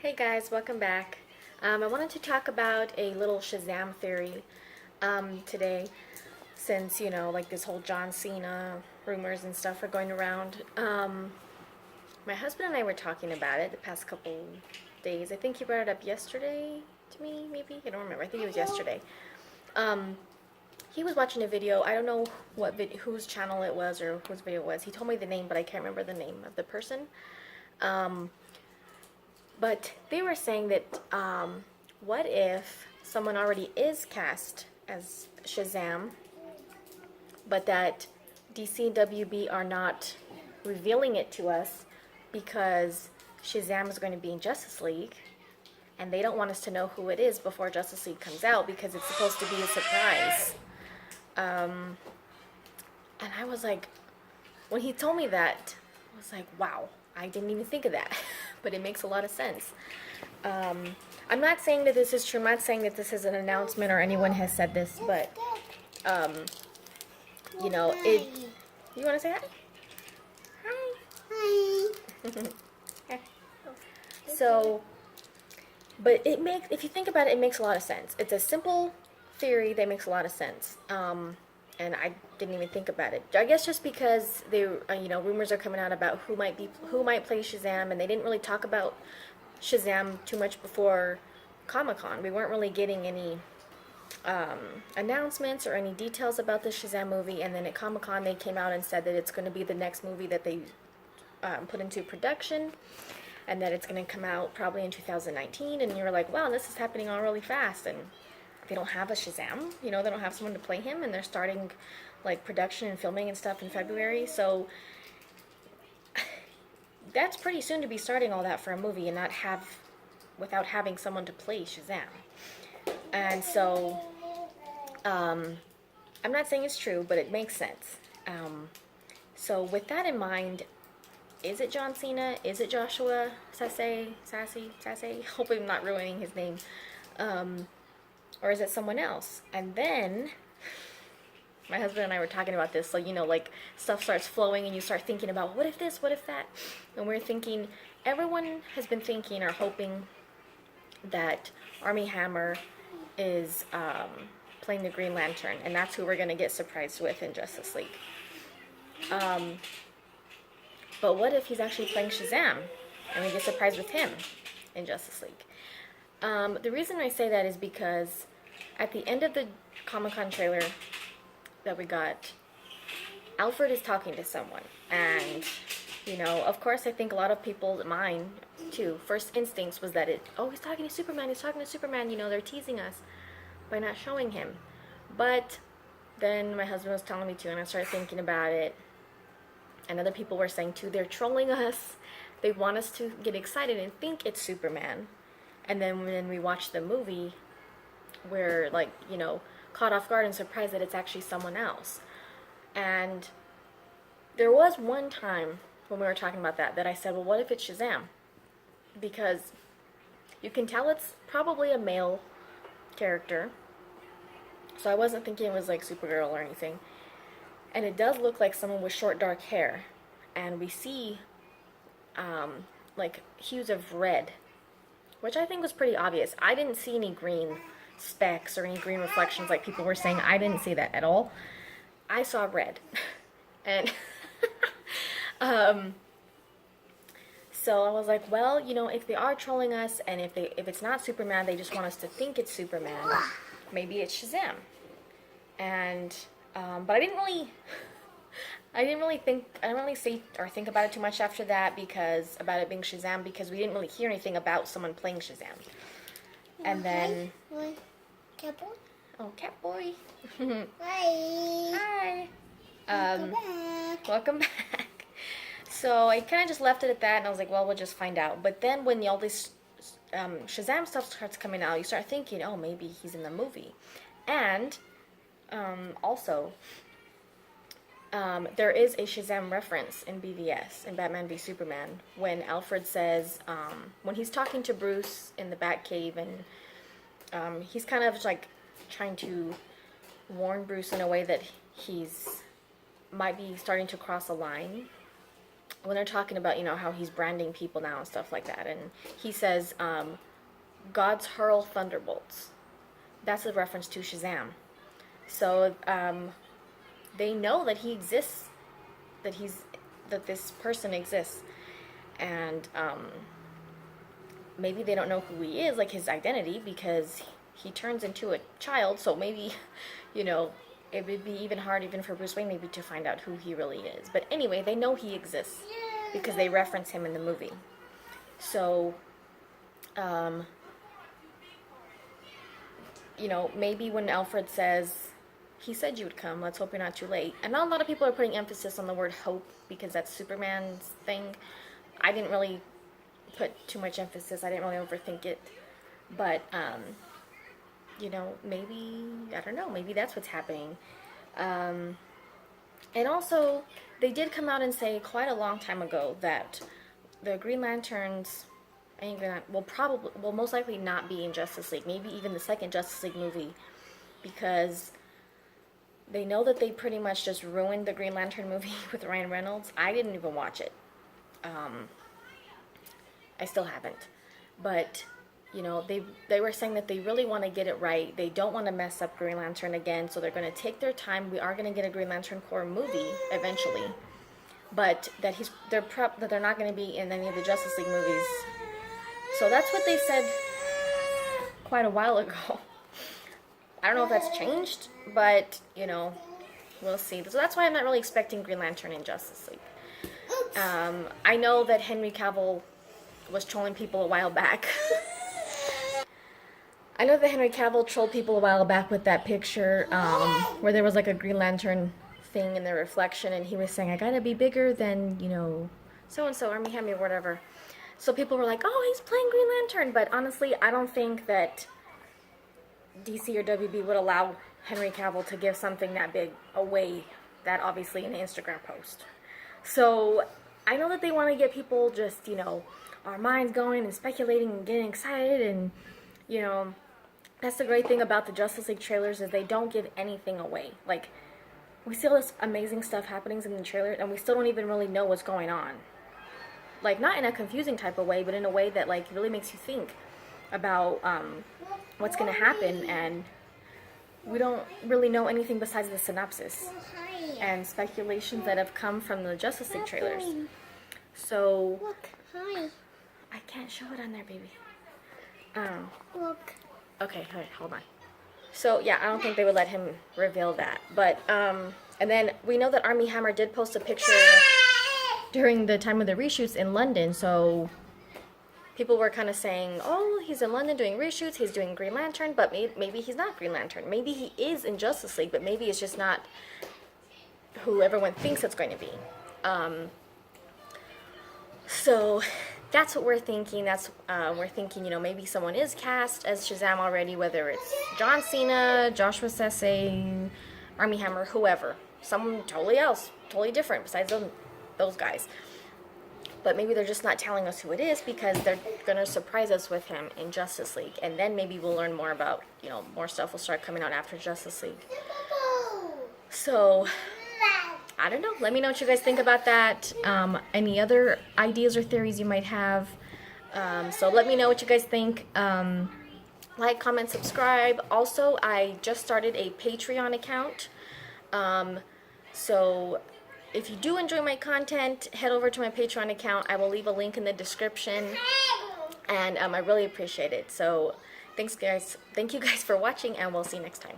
Hey guys, welcome back. I wanted to talk about a little Shazam theory today, since like this whole John Cena rumors and stuff are going around. My husband and I were talking about it the past couple days. I think he brought it up yesterday to me, maybe. I don't remember. I think it was yesterday. Um, he was watching a video. I don't know whose channel it was or whose video it was. He told me the name, but I can't remember the name of the person. But they were saying that what if someone already is cast as Shazam, but that DC and WB are not revealing it to us because Shazam is going to be in Justice League, and they don't want us to know who it is before Justice League comes out because it's supposed to be a surprise. And I was like, when he told me that, I was like, wow, I didn't even think of that. But it makes a lot of sense. I'm not saying that this is true. I'm not saying that this is an announcement or anyone has said this, but, it... You want to say hi? Hi. So, but if you think about it, it makes a lot of sense. It's a simple theory that makes a lot of sense. And I didn't even think about it. I guess just because rumors are coming out about who might play Shazam, and they didn't really talk about Shazam too much before Comic-Con. We weren't really getting any announcements or any details about the Shazam movie, and then at Comic-Con they came out and said that it's going to be the next movie that they put into production, and that it's going to come out probably in 2019. And you were like, wow, this is happening all really fast. And they don't have a Shazam, they don't have someone to play him, and they're starting like production and filming and stuff in February. So that's pretty soon to be starting all that for a movie and without having someone to play Shazam. And so I'm not saying it's true, but it makes sense. So with that in mind, is it John Cena? Is it Joshua Sassy? Hopefully I'm not ruining his name. Or is it someone else? And then my husband and I were talking about this, so like stuff starts flowing and you start thinking about what if this, what if that? And we're thinking, everyone has been thinking or hoping that Armie Hammer is playing the Green Lantern, and that's who we're going to get surprised with in Justice League. But what if he's actually playing Shazam and we get surprised with him in Justice League? The reason I say that is because at the end of the Comic-Con trailer that we got, Alfred is talking to someone. And, of course I think a lot of people, mine too, first instincts was that he's talking to Superman, they're teasing us by not showing him. But then my husband was telling me to, and I started thinking about it. And other people were saying too, they're trolling us. They want us to get excited and think it's Superman. And then when we watch the movie, we're caught off guard and surprised that it's actually someone else. And there was one time when we were talking about that I said, well, what if it's Shazam? Because you can tell it's probably a male character. So I wasn't thinking it was like Supergirl or anything. And it does look like someone with short dark hair. And we see hues of red, which I think was pretty obvious. I didn't see any green specks or any green reflections like people were saying. I didn't see that at all. I saw red. And so I was like, well, if they are trolling us, and if it's not Superman, they just want us to think it's Superman, maybe it's Shazam. And but I didn't really say or think about it too much after that, because about it being Shazam, because we didn't really hear anything about someone playing Shazam. And then Cat boy. Oh, cat boy. Hi. Hi. Welcome back. So I kind of just left it at that, and I was like, well, we'll just find out. But then when all this Shazam stuff starts coming out, you start thinking, oh, maybe he's in the movie. And also, there is a Shazam reference in BVS, in Batman v Superman, when Alfred says, when he's talking to Bruce in the Batcave, and he's kind of like trying to warn Bruce in a way that he's might be starting to cross a line. when they're talking about, how he's branding people now and stuff like that, and he says, God's hurl thunderbolts. That's a reference to Shazam. So they know that he exists, that this person exists, and maybe they don't know who he is, like his identity, because he turns into a child. So maybe, it would be even hard, even for Bruce Wayne, maybe to find out who he really is. But anyway, they know he exists because they reference him in the movie. So, maybe when Alfred says, he said you would come, let's hope you're not too late. And not a lot of people are putting emphasis on the word hope because that's Superman's thing. I didn't really put too much emphasis. I didn't really overthink it. But, maybe, I don't know, maybe that's what's happening. And also, they did come out and say quite a long time ago that the Green Lanterns will most likely not be in Justice League, maybe even the second Justice League movie, because they know that they pretty much just ruined the Green Lantern movie with Ryan Reynolds. I didn't even watch it. I still haven't. But, they were saying that they really want to get it right. They don't want to mess up Green Lantern again, so they're going to take their time. We are going to get a Green Lantern Corps movie eventually. But that they're not going to be in any of the Justice League movies. So that's what they said quite a while ago. I don't know if that's changed, but, we'll see. So that's why I'm not really expecting Green Lantern in Justice League. I know that Henry Cavill was trolling people a while back. I know that Henry Cavill trolled people a while back with that picture where there was like a Green Lantern thing in the reflection, and he was saying, I gotta be bigger than, so-and-so, Armie Hammer, or whatever. So people were like, oh, he's playing Green Lantern. But honestly, I don't think that DC or WB would allow Henry Cavill to give something that big away, that obviously in an Instagram post. So I know that they want to get people just, our minds going and speculating and getting excited, and, that's the great thing about the Justice League trailers is they don't give anything away. Like, we see all this amazing stuff happening in the trailer, and we still don't even really know what's going on. Like, not in a confusing type of way, but in a way that, like, really makes you think about what's going to happen, and we don't really know anything besides the synopsis and speculations that have come from the Justice League trailers. So, Look, hi. I can't show it on there, baby. Look. Okay, hold on. So, yeah, I don't think they would let him reveal that. But, and then we know that Armie Hammer did post a picture during the time of the reshoots in London, so people were kind of saying, oh, he's in London doing reshoots, he's doing Green Lantern, but maybe he's not Green Lantern. Maybe he is in Justice League, but maybe it's just not who everyone thinks it's going to be. So that's what we're thinking. We're thinking, maybe someone is cast as Shazam already, whether it's John Cena, Joshua Sesay, Armie Hammer, whoever. Someone totally else, totally different besides those guys. But maybe they're just not telling us who it is because they're going to surprise us with him in Justice League. And then maybe we'll learn more about, more stuff will start coming out after Justice League. So, I don't know. Let me know what you guys think about that. Any other ideas or theories you might have. So let me know what you guys think. Like, comment, subscribe. Also, I just started a Patreon account. So if you do enjoy my content, head over to my Patreon account. I will leave a link in the description. And I really appreciate it. So thanks, guys. Thank you guys for watching, and we'll see you next time.